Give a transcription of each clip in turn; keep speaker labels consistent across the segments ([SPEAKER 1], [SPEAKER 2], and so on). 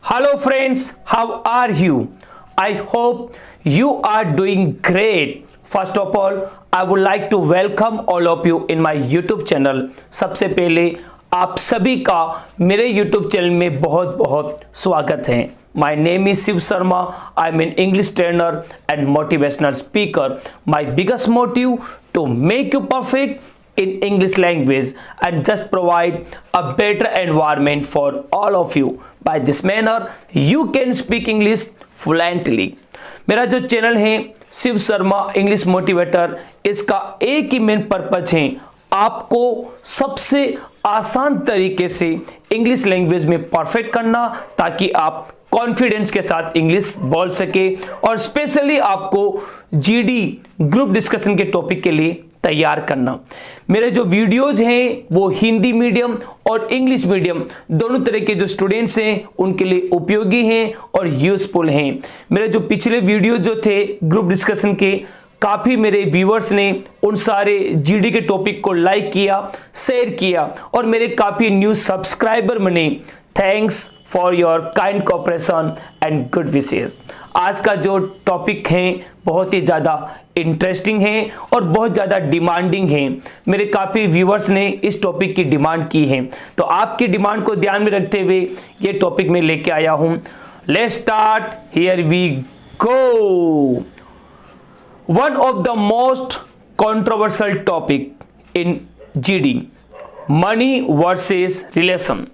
[SPEAKER 1] Hello friends, how are you? I hope you are doing great. First of all, I would like to welcome all of you in my YouTube channel. सबसे पहले आप सभी का मेरे YouTube channel में बहुत बहुत स्वागत है. My name is Shiv Sharma. I'm an English trainer and motivational speaker. My biggest motive to make you perfect in English language and just provide a better environment for all of you. By this manner, you can speak English fluently. मेरा जो channel है Shiv Sharma English motivator, इसका एक ही main purpose है आपको सबसे आसान तरीके से इंग्लिश लैंग्वेज में परफेक्ट करना, ताकि आप कॉन्फिडेंस के साथ इंग्लिश बोल सके और स्पेशली आपको जीडी ग्रुप डिस्कशन के टॉपिक के लिए तैयार करना. मेरे जो वीडियोज हैं वो हिंदी मीडियम और इंग्लिश मीडियम दोनों तरह के जो स्टूडेंट्स हैं उनके लिए उपयोगी हैं और यूजफुल हैं. मेरे जो पिछले वीडियो जो थे ग्रुप डिस्कशन के, काफ़ी मेरे व्यूवर्स ने उन सारे जीडी के टॉपिक को लाइक किया, शेयर किया और मेरे काफ़ी न्यू सब्सक्राइबर बने. Thanks for your kind cooperation and good wishes. आज का जो टॉपिक है बहुत ही ज़्यादा इंटरेस्टिंग है और बहुत ज़्यादा डिमांडिंग है. मेरे काफ़ी व्यूवर्स ने इस टॉपिक की डिमांड की है, तो आपकी डिमांड को ध्यान में रखते हुए ये टॉपिक मैं लेके आया हूँ. Let's start, here we go. One of the most controversial topic in GD, money versus relation.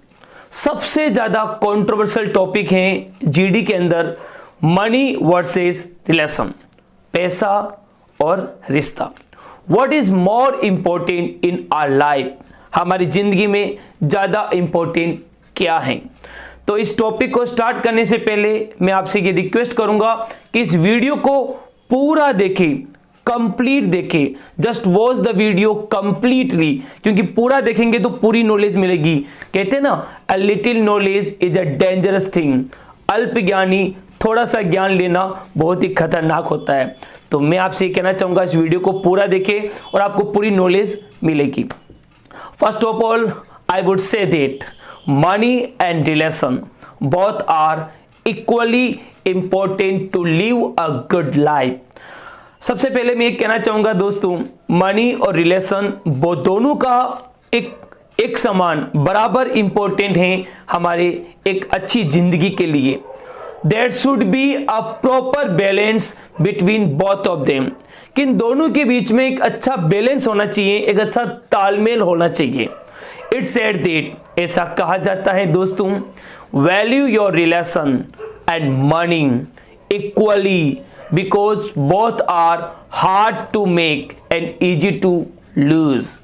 [SPEAKER 1] सबसे ज़्यादा कंट्रोवर्शियल टॉपिक है जीडी के अंदर मनी वर्सेस रिलेशन, पैसा और रिश्ता. What is more important in our life, हमारी जिंदगी में ज़्यादा इंपॉर्टेंट क्या है. तो इस टॉपिक को स्टार्ट करने से पहले मैं आपसे ये रिक्वेस्ट करूंगा कि इस वीडियो को पूरा देखें, कंप्लीट देखें. Just watch the video completely, क्योंकि पूरा देखेंगे तो पूरी नॉलेज मिलेगी. कहते हैं ना, a little knowledge is a dangerous thing. अल्प ज्ञानी, थोड़ा सा ज्ञान लेना बहुत ही खतरनाक होता है. तो मैं आपसे ये कहना चाहूँगा इस वीडियो को पूरा देखें और आपको पूरी नॉलेज मिलेगी. First of all I would say that money and relation both are equally important to live a good life. सबसे पहले मैं ये कहना चाहूँगा दोस्तों, मनी और रिलेशन वो दोनों का एक समान बराबर इम्पोर्टेंट हैं हमारे एक अच्छी जिंदगी के लिए. There should be a proper balance between both of them. कि इन दोनों के बीच में एक अच्छा बैलेंस होना चाहिए, एक अच्छा तालमेल होना चाहिए. It's said that, ऐसा कहा जाता है दोस्तों, value your relation and money equally because both are hard to make and easy to lose.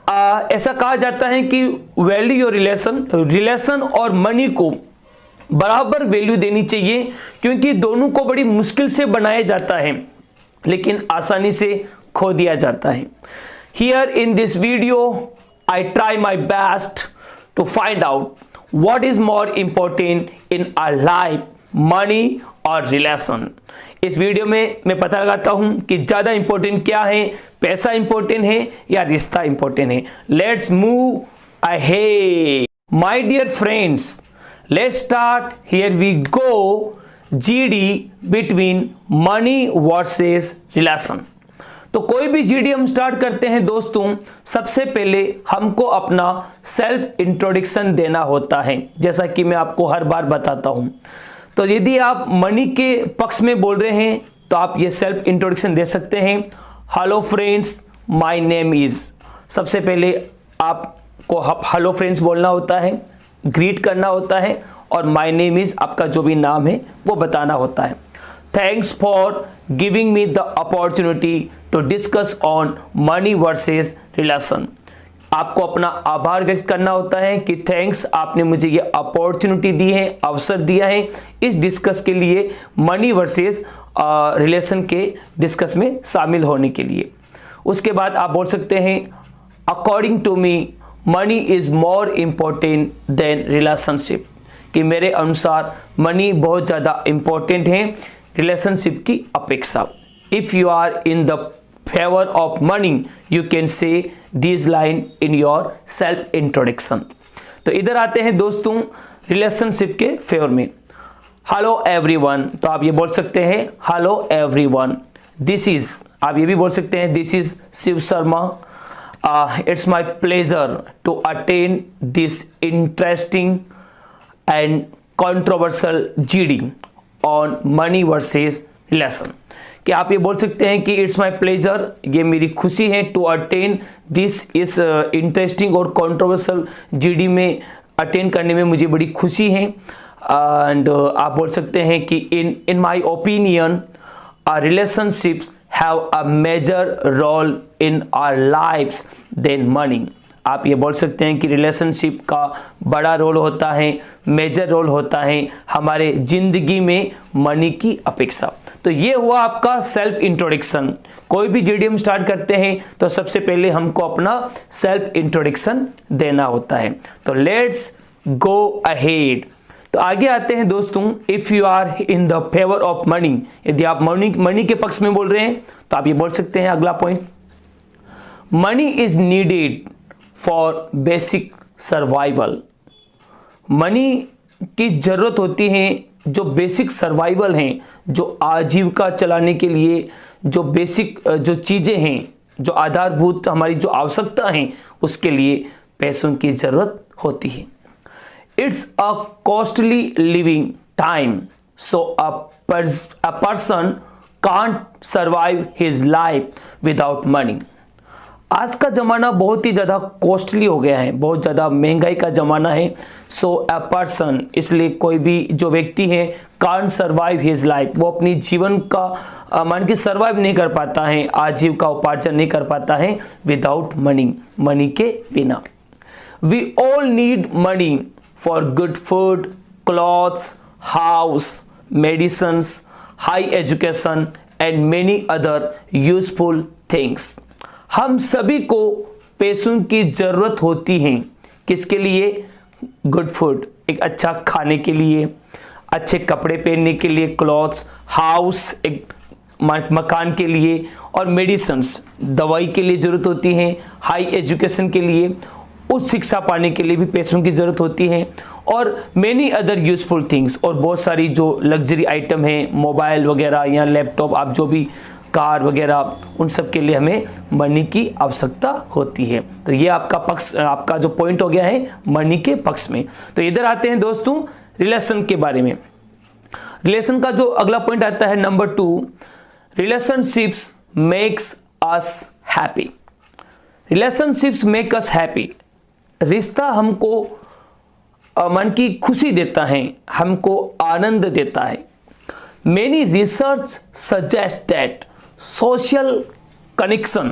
[SPEAKER 1] ऐसा कहा जाता है कि value your रिलेशन और मनी को बराबर वैल्यू देनी चाहिए, क्योंकि दोनों को बड़ी मुश्किल से बनाया जाता है लेकिन आसानी से खो दिया जाता है. Here in this video I try my best to find out what is more important in our life, money और रिलेशन. इस वीडियो में मैं पता लगाता हूं कि ज़्यादा इंपॉर्टेंट क्या है, पैसा इंपॉर्टेंट है या रिश्ता इंपॉर्टेंट है. Let's move ahead my dear friends. Let's start. Here we go. GD between money versus relation. तो कोई भी GD हम स्टार्ट करते हैं दोस्तों, सबसे पहले हमको अपना सेल्फ इंट्रोडक्शन देना होता है, जैसा कि मैं आपको हर बार बताता हूं. तो यदि आप मनी के पक्ष में बोल रहे हैं तो आप ये सेल्फ इंट्रोडक्शन दे सकते हैं. Hello friends, my name is. सबसे पहले आपको हेलो फ्रेंड्स बोलना होता है, ग्रीट करना होता है और माय नेम इज आपका जो भी नाम है वो बताना होता है. Thanks for giving me the opportunity to discuss on money versus relation. आपको अपना आभार व्यक्त करना होता है कि थैंक्स, आपने मुझे ये अपॉर्चुनिटी दी है, अवसर दिया है इस डिस्कस के लिए, मनी वर्सेस रिलेशन के डिस्कस में शामिल होने के लिए. उसके बाद आप बोल सकते हैं according to me money is more important than relationship, कि मेरे अनुसार मनी बहुत ज़्यादा इम्पोर्टेंट है रिलेशनशिप की अपेक्षा. If you are in the favour of money you can say this line in your self introduction. तो इधर आते हैं दोस्तों रिलेशनशिप के फेवर में. हेलो एवरीवन, तो आप ये बोल सकते हैं हेलो एवरीवन। दिस इज, आप ये भी बोल सकते हैं this is Shiv Sharma. It's my pleasure to attend this interesting and controversial GD on money versus relation. कि आप ये बोल सकते हैं कि इट्स माय प्लेजर, ये मेरी खुशी है, टू अटेंड दिस इस इंटरेस्टिंग और कंट्रोवर्शियल जीडी में अटेंड करने में मुझे बड़ी खुशी है। एंड आप बोल सकते हैं कि in my opinion relationships have a major role in our lifes than money. आप ये बोल सकते हैं कि रिलेशनशिप का बड़ा रोल होता है, मेजर रोल होता है हमारे जिंदगी में मनी की अपेक्षा। तो ये हुआ आपका सेल्फ इंट्रोडक्शन। कोई भी जीडीएम स्टार्ट करते हैं तो सबसे पहले हमको अपना सेल्फ इंट्रोडक्शन देना होता है। तो लेट्स गो अहेड। तो आगे आते हैं दोस्तों, if you are in the favour of money, यदि आप मनी के पक्ष में बोल रहे हैं तो आप ये बोल सकते हैं अगला point, money is needed for basic survival. Money की जरूरत होती है जो बेसिक सर्वाइवल हैं, जो आजीविका चलाने के लिए जो बेसिक जो चीज़ें हैं, जो आधारभूत हमारी जो आवश्यकता हैं, उसके लिए पैसों की जरूरत होती है। It's a costly living time, so a person can't survive his life without money. आज का ज़माना बहुत ही ज़्यादा कॉस्टली हो गया है, बहुत ज़्यादा महंगाई का ज़माना है। सो अ पर्सन, इसलिए कोई भी जो व्यक्ति है, कांट सर्वाइव हिज लाइफ, वो अपनी जीवन का मान के सर्वाइव नहीं कर पाता है, आजीविका उपार्जन नहीं कर पाता है विदाउट मनी, मनी के बिना। We all need money for good food, clothes, house, medicines, high education and many other useful things. हम सभी को पैसों की जरूरत होती है, किसके लिए? गुड फूड, एक अच्छा खाने के लिए, अच्छे कपड़े पहनने के लिए, क्लॉथ्स, हाउस, एक मकान के लिए, और मेडिसिन्स, दवाई के लिए ज़रूरत होती है, हाई एजुकेशन के लिए, उच्च शिक्षा पाने के लिए भी पैसों की ज़रूरत होती है, और मेनी अदर यूजफुल थिंग्स, और बहुत सारी जो लग्जरी आइटम हैं, मोबाइल वगैरह या लैपटॉप, आप जो भी कार वगैरह, उन सब के लिए हमें मनी की आवश्यकता होती है। तो ये आपका पक्ष, आपका जो पॉइंट हो गया है मनी के पक्ष में। तो इधर आते हैं दोस्तों रिलेशन के बारे में। रिलेशन का जो अगला पॉइंट आता है number 2, relationships makes us happy. Relationships make us happy. रिश्ता हमको मन की खुशी देता है, हमको आनंद देता है। Many research suggests that social connection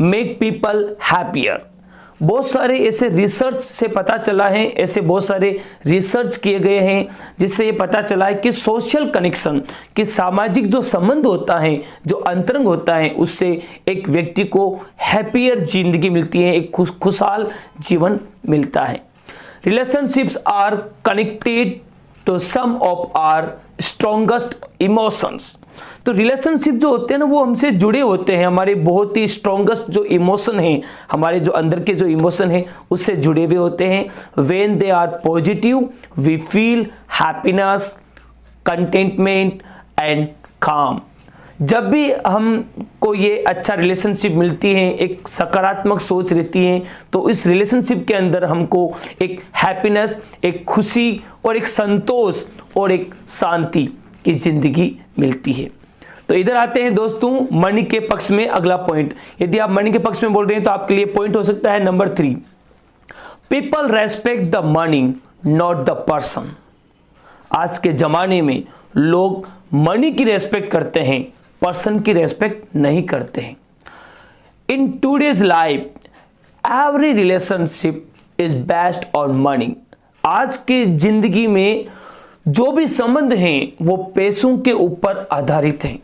[SPEAKER 1] make people happier। बहुत सारे ऐसे रिसर्च से पता चला है, ऐसे बहुत सारे रिसर्च किए गए हैं जिससे ये पता चला है कि सोशल कनेक्शन, कि सामाजिक जो संबंध होता है, जो अंतरंग होता है, उससे एक व्यक्ति को हैप्पियर जिंदगी मिलती है, एक खुशहाल जीवन मिलता है। Relationships are connected to some of our strongest emotions. तो रिलेशनशिप जो होते हैं ना, वो हमसे जुड़े होते हैं, हमारे बहुत ही स्ट्रॉन्गेस्ट जो इमोशन हैं, हमारे जो अंदर के जो इमोशन हैं, उससे जुड़े हुए होते हैं। When they are positive we feel happiness, contentment and calm. जब भी हमको ये अच्छा रिलेशनशिप मिलती है, एक सकारात्मक सोच रहती है, तो इस रिलेशनशिप के अंदर हमको एक हैप्पीनेस, एक खुशी और एक संतोष और एक शांति की जिंदगी मिलती है। तो इधर आते हैं दोस्तों मनी के पक्ष में अगला पॉइंट। यदि आप मनी के पक्ष में बोल रहे हैं तो आपके लिए पॉइंट हो सकता है number 3, people respect the money not the person. आज के जमाने में लोग मनी की रेस्पेक्ट करते हैं, पर्सन की रेस्पेक्ट नहीं करते हैं। In today's life every relationship is based on money. आज की जिंदगी में जो भी संबंध हैं वो पैसों के ऊपर आधारित हैं।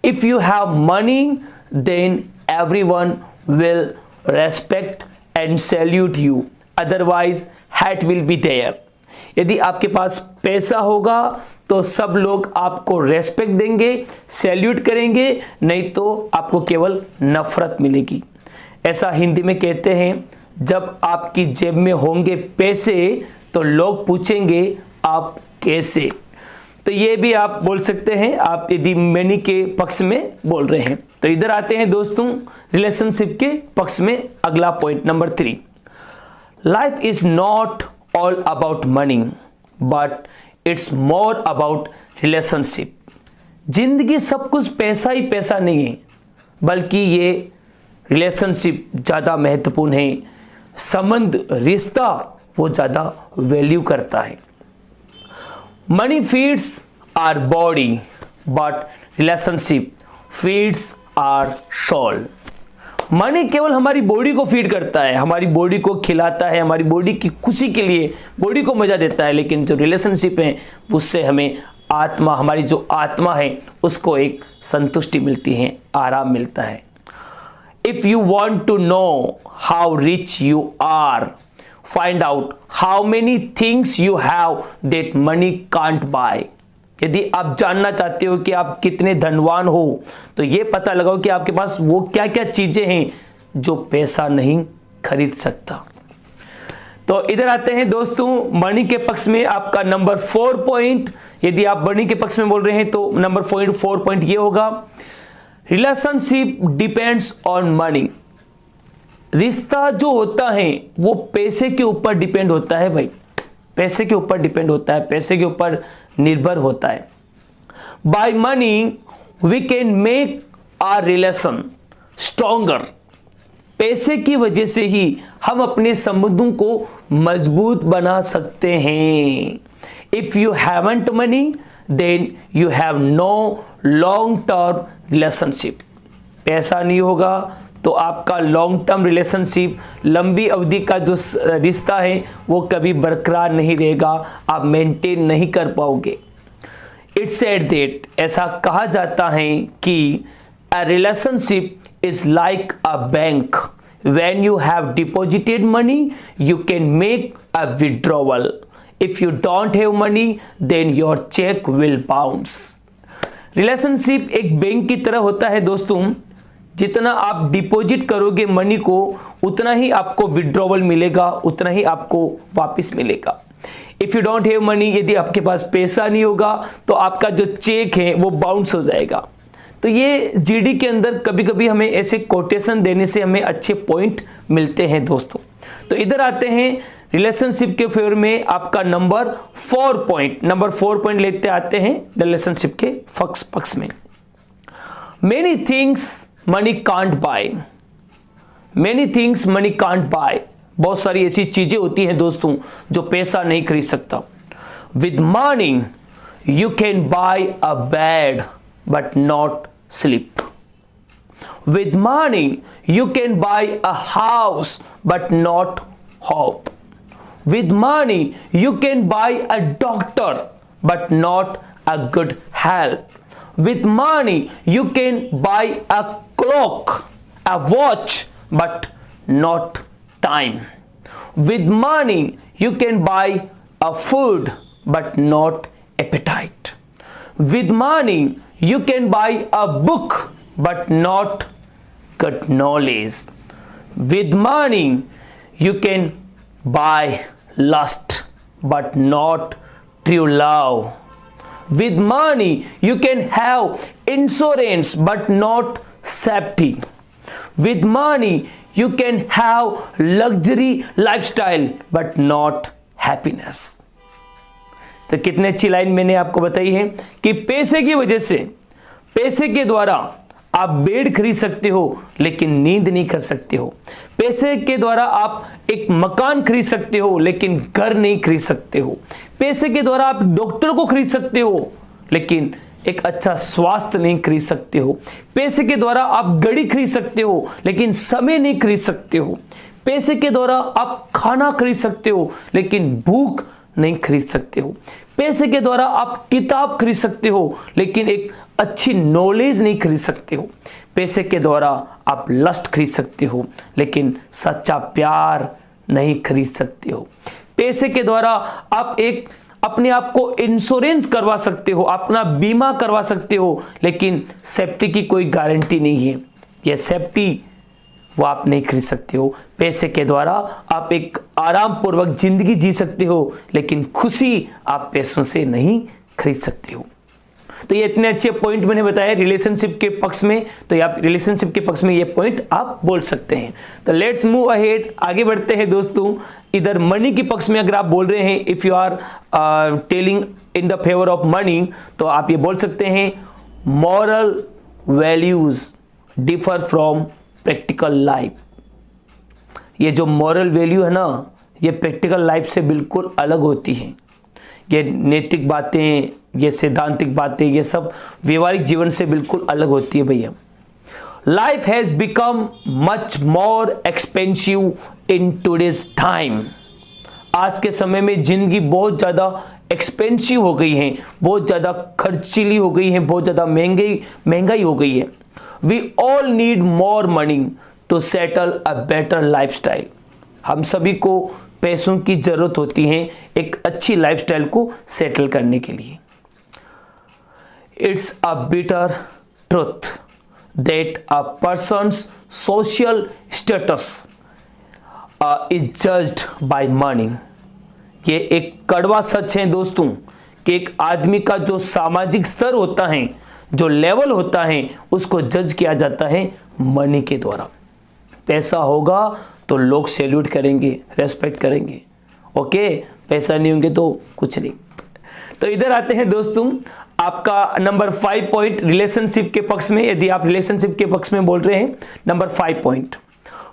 [SPEAKER 1] If you have money then everyone will respect and salute you, otherwise hate will be there. यदि आपके पास पैसा होगा तो सब लोग आपको रेस्पेक्ट देंगे, सैल्यूट करेंगे, नहीं तो आपको केवल नफरत मिलेगी। ऐसा हिंदी में कहते हैं, जब आपकी जेब में होंगे पैसे तो लोग पूछेंगे आप कैसे। तो ये भी आप बोल सकते हैं, आप यदि मनी के पक्ष में बोल रहे हैं। तो इधर आते हैं दोस्तों रिलेशनशिप के पक्ष में। अगला point number 3, life is not all about money but it's more about relationship. जिंदगी सब कुछ पैसा ही पैसा नहीं है, बल्कि ये रिलेशनशिप ज़्यादा महत्वपूर्ण है। संबंध, रिश्ता वो ज़्यादा वैल्यू करता है। Money feeds our body but relationship feeds our soul. Money केवल हमारी बॉडी को फीड करता है, हमारी बॉडी को खिलाता है, हमारी बॉडी की खुशी के लिए बॉडी को मजा देता है, लेकिन जो रिलेशनशिप है उससे हमें आत्मा, हमारी जो आत्मा है उसको एक संतुष्टि मिलती है, आराम मिलता है। If you want to know how rich you are, find out how many things you have that money can't buy. यदि आप जानना चाहते हो कि आप कितने धनवान हो, तो ये पता लगाओ कि आपके पास वो क्या क्या चीजें हैं जो पैसा नहीं खरीद सकता। तो इधर आते हैं दोस्तों मनी के पक्ष में आपका नंबर 4 पॉइंट। यदि आप मनी के पक्ष में बोल रहे हैं तो नंबर 4 पॉइंट ये होगा, रिलेशनशिप डिपेंड्स ऑन मनी। रिश्ता जो होता है वो पैसे के ऊपर डिपेंड होता है भाई, पैसे के ऊपर डिपेंड होता है, पैसे के ऊपर निर्भर होता है। By money we can make our relation stronger. पैसे की वजह से ही हम अपने संबंधों को मजबूत बना सकते हैं। If you haven't money then you have no long term relationship. पैसा नहीं होगा तो आपका लॉन्ग टर्म रिलेशनशिप, लंबी अवधि का जो रिश्ता है वो कभी बरकरार नहीं रहेगा, आप मेंटेन नहीं कर पाओगे। इट्स सेड दैट, ऐसा कहा जाता है कि a relationship is like a bank. When you have deposited money you can make a withdrawal. If you don't have money then your cheque will bounce. Relationship एक bank की तरह होता है दोस्तों, जितना आप डिपॉजिट करोगे मनी को उतना ही आपको विड्रॉवल मिलेगा, उतना ही आपको वापस मिलेगा। If you don't have money, यदि आपके पास पैसा नहीं होगा तो आपका जो चेक है वो बाउंस हो जाएगा। तो ये जीडी के अंदर कभी कभी हमें ऐसे कोटेशन देने से हमें अच्छे पॉइंट मिलते हैं दोस्तों। तो इधर आते हैं रिलेशनशिप के फेवर में आपका नंबर 4 पॉइंट। नंबर 4 पॉइंट लेते आते हैं रिलेशनशिप के पक्ष में। Many things money can't bye. Many things money can't bye. बहुत सारी ऐसी चीजें होती हैं दोस्तों जो पैसा नहीं खरीद सकता। With money you can buy a bed but not sleep. With money you can buy a house but not hope. With money you can buy a doctor but not a good health. With money you can buy a clock, a watch, but not time. With money you can buy a food, but not appetite. With money you can buy a book, but not good knowledge. With money you can buy lust, but not true love. With money you can have insurance but not safety. With money you can have luxury lifestyle but not happiness. तो कितने अच्छी line मैंने आपको बताई है कि पैसे की वजह से, पैसे के द्वारा आप बेड खरीद सकते हो लेकिन नींद नहीं कर सकते हो। पैसे के द्वारा आप एक मकान खरीद सकते हो लेकिन घर नहीं खरीद सकते हो। पैसे के द्वारा आप डॉक्टर को खरीद सकते हो लेकिन एक अच्छा स्वास्थ्य नहीं खरीद सकते हो। पैसे के द्वारा आप गाड़ी खरीद सकते हो लेकिन समय नहीं खरीद सकते हो। पैसे के द्वारा आप खाना खरीद सकते हो लेकिन भूख नहीं खरीद सकते हो। पैसे के द्वारा आप किताब खरीद सकते हो लेकिन एक अच्छी नॉलेज नहीं खरीद सकते हो। पैसे के द्वारा आप लस्ट खरीद सकते हो लेकिन सच्चा प्यार नहीं खरीद सकते हो। पैसे के द्वारा आप एक अपने आप को इंश्योरेंस करवा सकते हो, अपना बीमा करवा सकते हो, लेकिन सेफ्टी की कोई गारंटी नहीं है। यह सेफ्टी वो आप नहीं खरीद सकते हो। पैसे के द्वारा आप एक आराम पूर्वक जिंदगी जी सकते हो लेकिन खुशी आप पैसों से नहीं खरीद सकते हो। तो ये इतने अच्छे पॉइंट मैंने बताया रिलेशनशिप के पक्ष में, तो आप रिलेशनशिप के पक्ष में ये पॉइंट आप बोल सकते हैं। तो लेट्स मूव अहेड, आगे बढ़ते हैं दोस्तों। इधर मनी के पक्ष में अगर आप बोल रहे हैं, if you are telling in the favour of money, तो आप ये बोल सकते हैं moral values differ from practical life. ये जो मॉरल वैल्यू है ना, ये प्रैक्टिकल लाइफ से बिल्कुल अलग होती हैं। ये नैतिक बातें, ये सैद्धांतिक बातें, ये सब व्यवहारिक जीवन से बिल्कुल अलग होती है भैया। Life has become much more expensive in today's time. आज के समय में जिंदगी बहुत ज़्यादा एक्सपेंसिव हो गई है, बहुत ज़्यादा खर्चीली हो गई है, बहुत ज़्यादा महंगाई हो गई है। We all need more money to settle a better lifestyle. हम सभी को पैसों की जरूरत होती है एक अच्छी लाइफस्टाइल को सेटल करने के लिए। It's a bitter truth that a persons social status is judged bye money. ये एक कड़वा सच है दोस्तों कि एक आदमी का जो सामाजिक स्तर होता है, जो लेवल होता है, उसको जज किया जाता है मनी के द्वारा। पैसा होगा तो लोग सैल्यूट करेंगे, रेस्पेक्ट करेंगे। ओके, पैसा नहीं होंगे तो कुछ नहीं। तो इधर आते हैं दोस्तों, आपका नंबर 5 पॉइंट रिलेशनशिप के पक्ष में। यदि आप रिलेशनशिप के पक्ष में बोल रहे हैं, number 5 point,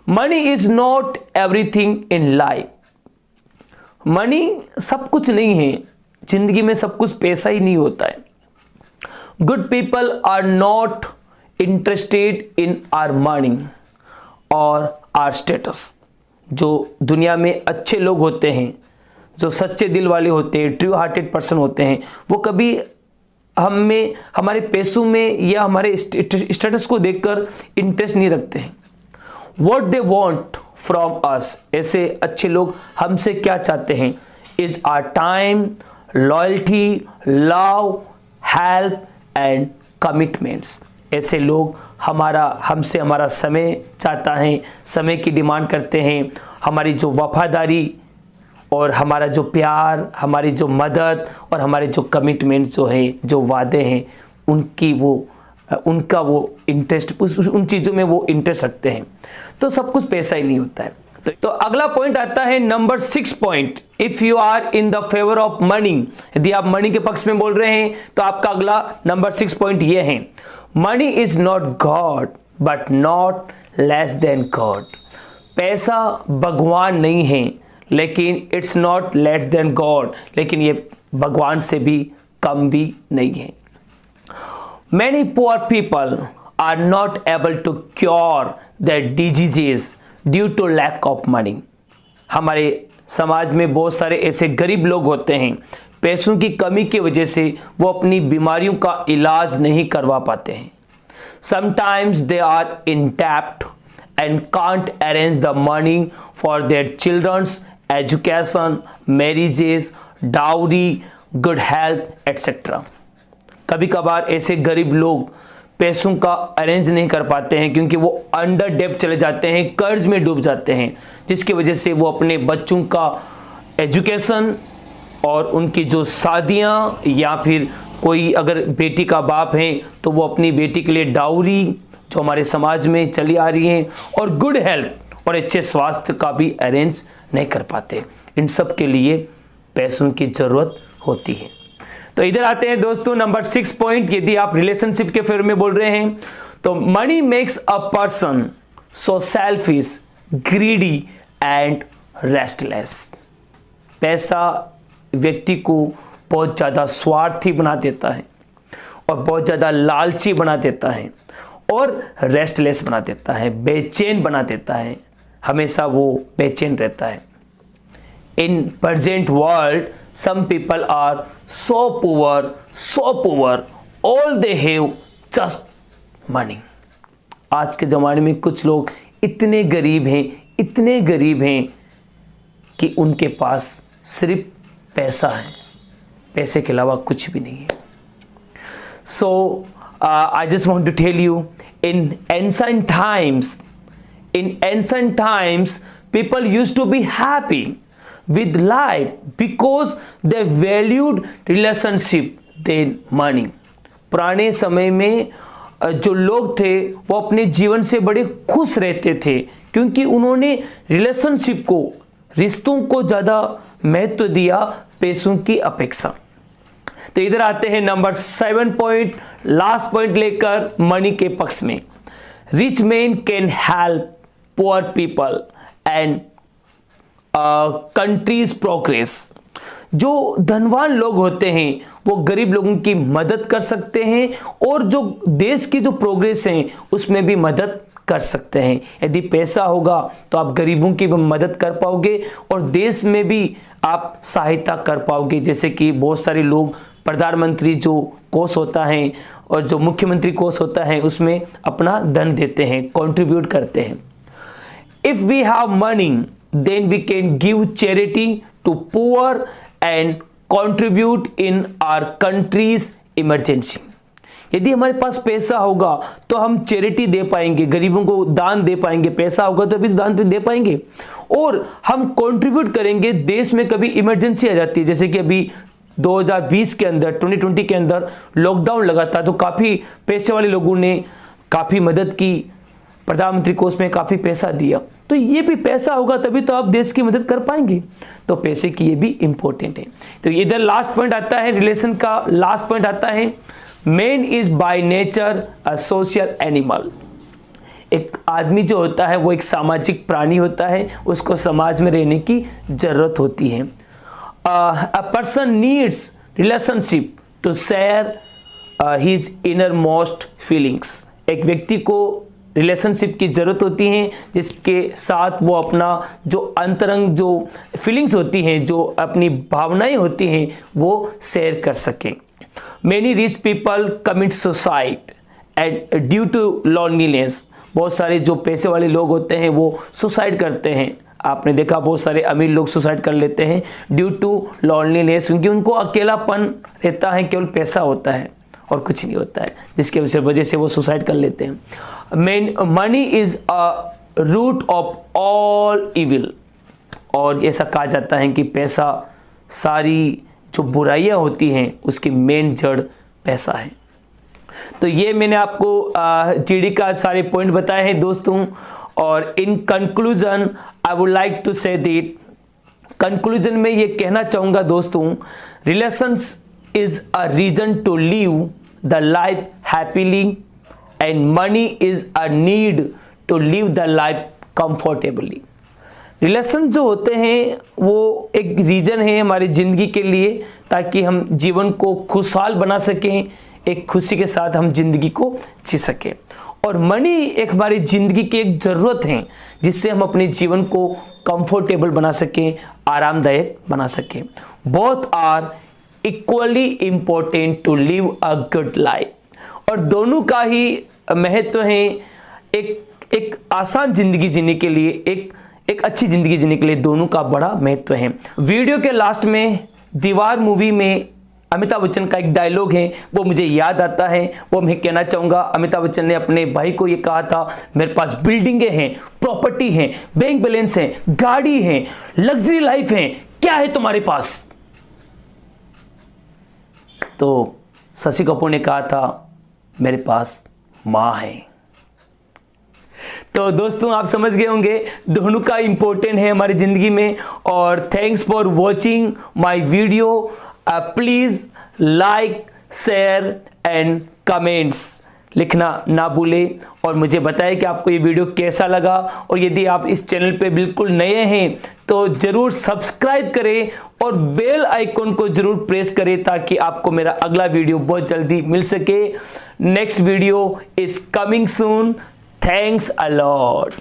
[SPEAKER 1] money is not everything in life. Money सब कुछ नहीं है जिंदगी में, सब कुछ पैसा ही नहीं होता है। Good people are not interested in our money और आर स्टेटस। जो दुनिया में अच्छे लोग होते हैं, जो सच्चे दिल वाले होते हैं, ट्रू हार्टेड पर्सन होते हैं, वो कभी हमें हमारे पैसों में या हमारे स्टेटस को देखकर इंटरेस्ट नहीं रखते हैं। What they want from us, ऐसे अच्छे लोग हमसे क्या चाहते हैं, is our time, loyalty, love, help and commitments. ऐसे लोग हमसे हमारा समय चाहता है, समय की डिमांड करते हैं, हमारी जो वफादारी और हमारा जो प्यार, हमारी जो मदद और हमारे जो कमिटमेंट जो हैं, जो वादे हैं, उनका वो इंटरेस्ट, उन चीज़ों में वो इंटरेस्ट रखते हैं। तो सब कुछ पैसा ही नहीं होता है। तो अगला पॉइंट आता है number 6 point, if you are in the favour of money. यदि आप मनी के पक्ष में बोल रहे हैं तो आपका अगला नंबर 6 पॉइंट ये है, money is not God but not less than God. पैसा भगवान नहीं है, लेकिन it's not less than God, लेकिन ये भगवान से भी कम भी नहीं है। Many poor people are not able to cure their diseases due to lack of money. हमारे समाज में बहुत सारे ऐसे गरीब लोग होते हैं, पैसों की कमी की वजह से वो अपनी बीमारियों का इलाज नहीं करवा पाते हैं। समटाइम्स दे आर इन डेब्ट and can't arrange the money for their children's education, marriages, dowry, good health etcetera. कभी कभार ऐसे गरीब लोग पैसों का अरेंज नहीं कर पाते हैं क्योंकि वो अंडर डेब्ट चले जाते हैं, कर्ज में डूब जाते हैं, जिसकी वजह से वो अपने बच्चों का एजुकेशन और उनकी जो शादियां, या फिर कोई अगर बेटी का बाप है तो वो अपनी बेटी के लिए डाउरी जो हमारे समाज में चली आ रही है, और गुड हेल्थ और अच्छे स्वास्थ्य का भी अरेंज नहीं कर पाते। इन सब के लिए पैसों की ज़रूरत होती है। तो इधर आते हैं दोस्तों नंबर 6 पॉइंट, यदि आप रिलेशनशिप के फेवर में बोल रहे हैं तो money makes a person so selfish, greedy and restless. पैसा व्यक्ति को बहुत ज़्यादा स्वार्थी बना देता है और बहुत ज़्यादा लालची बना देता है और रेस्टलेस बना देता है, बेचैन बना देता है, हमेशा वो बेचैन रहता है। In present world, some people are so poor, all they have just money. आज के ज़माने में कुछ लोग इतने गरीब हैं कि उनके पास सिर्फ पैसा है, पैसे के अलावा कुछ भी नहीं है। So, I just want to tell you, in ancient times, people used to be happy with life because they valued relationship, than money। पुराने समय में जो लोग थे वो अपने जीवन से बड़े खुश रहते थे क्योंकि उन्होंने रिलेशनशिप को, रिश्तों को ज़्यादा महत्व दिया पैसों की अपेक्षा। तो इधर आते हैं नंबर 7 पॉइंट, लास्ट पॉइंट लेकर मनी के पक्ष में। Rich man can help poor people and countries progress. जो धनवान लोग होते हैं वो गरीब लोगों की मदद कर सकते हैं और जो देश की जो प्रोग्रेस है उसमें भी मदद कर सकते हैं। यदि पैसा होगा तो आप गरीबों की भी मदद कर पाओगे और देश में भी आप सहायता कर पाओगे। जैसे कि बहुत सारे लोग प्रधानमंत्री जो कोष होता है और जो मुख्यमंत्री कोष होता है उसमें अपना धन देते हैं, कंट्रीब्यूट करते हैं। If we have money then we can give charity to poor and contribute in our country's emergency. यदि हमारे पास पैसा होगा तो हम चैरिटी दे पाएंगे, गरीबों को दान दे पाएंगे। पैसा होगा तो अभी दान दे पाएंगे और हम कंट्रीब्यूट करेंगे। देश में कभी इमरजेंसी आ जाती है, जैसे कि अभी 2020 के अंदर, 2020 के अंदर लॉकडाउन लगा था तो काफ़ी पैसे वाले लोगों ने काफ़ी मदद की, प्रधानमंत्री कोष में काफ़ी पैसा दिया। तो ये भी पैसा होगा तभी तो आप देश की मदद कर पाएंगे। तो पैसे की ये भी इंपॉर्टेंट है। तो इधर लास्ट पॉइंट आता है, रिलेशन का लास्ट पॉइंट आता है, man is by nature a social animal. एक आदमी जो होता है वो एक सामाजिक प्राणी होता है, उसको समाज में रहने की जरूरत होती है। A person needs relationship to share his innermost feelings। एक व्यक्ति को रिलेशनशिप की ज़रूरत होती है जिसके साथ वो अपना जो अंतरंग जो फीलिंग्स होती हैं, जो अपनी भावनाएं होती हैं वो शेयर कर सकें। Many rich people commit suicide and due to loneliness। बहुत सारे जो पैसे वाले लोग होते हैं वो सुसाइड करते हैं। आपने देखा बहुत सारे अमीर लोग सुसाइड कर लेते हैं ड्यू टू लॉनलीनेस, क्योंकि उनको अकेलापन रहता है, केवल पैसा होता है और कुछ नहीं होता है, जिसके वजह से वो सुसाइड कर लेते हैं। Money is a root of all evil. और ऐसा कहा जाता है कि पैसा सारी जो बुराइयां होती हैं उसकी मेन जड़ पैसा है। तो ये मैंने आपको जीडी का सारे पॉइंट बताए हैं दोस्तों। और in conclusion I would like to say that, conclusion में ये कहना चाहूँगा दोस्तों, relations is a reason to live the life happily and money is a need to live the life comfortably. Relation जो होते हैं वो एक रीजन है हमारी ज़िंदगी के लिए, ताकि हम जीवन को खुशहाल बना सकें, एक खुशी के साथ हम जिंदगी को जी सकें। और मनी एक हमारी ज़िंदगी की एक ज़रूरत है जिससे हम अपने जीवन को कंफर्टेबल बना सकें, आरामदायक बना सकें। Both are equally important to live a good life. और दोनों का ही महत्व है एक आसान ज़िंदगी जीने के लिए, एक अच्छी ज़िंदगी जीने के लिए दोनों का बड़ा महत्व है। वीडियो के लास्ट में दीवार मूवी में अमिताभ बच्चन का एक डायलॉग है वो मुझे याद आता है, वो मैं कहना चाहूँगा। अमिताभ बच्चन ने अपने भाई को ये कहा था, मेरे पास बिल्डिंगें हैं, प्रॉपर्टी हैं, बैंक बैलेंस है, गाड़ी है, लग्जरी लाइफ है, क्या है तुम्हारे पास? तो शशि कपूर ने कहा था, मेरे पास माँ है। तो दोस्तों आप समझ गए होंगे दोनों का इंपॉर्टेंट है हमारी ज़िंदगी में। और thanks for watching my video. Please like, share and comments लिखना ना भूलें और मुझे बताएं कि आपको ये वीडियो कैसा लगा। और यदि आप इस चैनल पे बिल्कुल नए हैं तो ज़रूर सब्सक्राइब करें और बेल आइकन को ज़रूर प्रेस करें ताकि आपको मेरा अगला वीडियो बहुत जल्दी मिल सके। Next video is coming soon. Thanks a lot.